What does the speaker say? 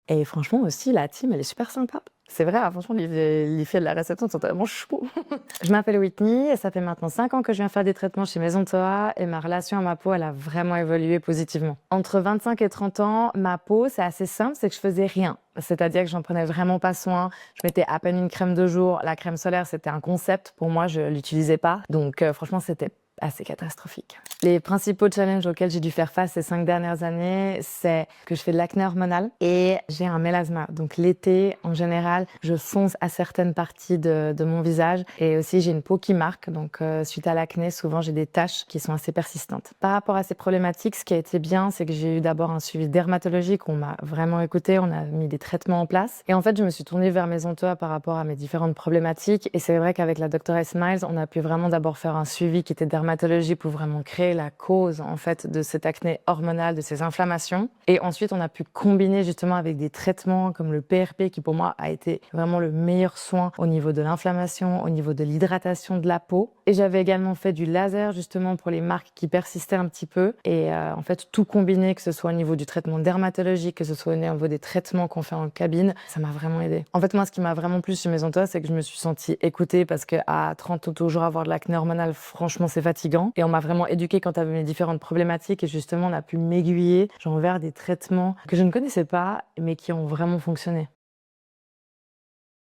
Et franchement aussi, la team, elle est super sympa. C'est vrai, franchement, les filles de la réception sont tellement chauds. Je m'appelle Whitney et ça fait maintenant 5 ans que je viens faire des traitements chez Maison Toa et ma relation à ma peau, elle a vraiment évolué positivement. Entre 25 et 30 ans, ma peau, c'est assez simple, c'est que je faisais rien. C'est-à-dire que j'en prenais vraiment pas soin. Je mettais à peine une crème de jour. La crème solaire, c'était un concept. Pour moi, je l'utilisais pas. Donc, franchement, c'était assez catastrophique. Les principaux challenges auxquels j'ai dû faire face ces 5 dernières années, c'est que je fais de l'acné hormonal et j'ai un mélasma. Donc l'été, en général, je fonce à certaines parties de mon visage et aussi j'ai une peau qui marque. Donc suite à l'acné, souvent j'ai des taches qui sont assez persistantes. Par rapport à ces problématiques, ce qui a été bien, c'est que j'ai eu d'abord un suivi dermatologique. On m'a vraiment écouté, on a mis des traitements en place. Et en fait, je me suis tournée vers Maison Toa par rapport à mes différentes problématiques. Et c'est vrai qu'avec la Dr. Smiles, on a pu vraiment d'abord faire un suivi qui était dermatologique pour vraiment créer la cause en fait de cette acné hormonale, de ces inflammations. Et ensuite, on a pu combiner justement avec des traitements comme le PRP qui pour moi a été vraiment le meilleur soin au niveau de l'inflammation, au niveau de l'hydratation de la peau. Et j'avais également fait du laser justement pour les marques qui persistaient un petit peu. Et en fait, tout combiné, que ce soit au niveau du traitement dermatologique, que ce soit au niveau des traitements qu'on fait en cabine, ça m'a vraiment aidé. En fait, moi, ce qui m'a vraiment plu chez Maison Toa, c'est que je me suis sentie écoutée parce qu'à 30 ans, toujours avoir de l'acné hormonale, franchement, c'est fatigant. Et on m'a vraiment éduquée quant à mes différentes problématiques et justement, on a pu m'aiguiller vers des traitements que je ne connaissais pas, mais qui ont vraiment fonctionné.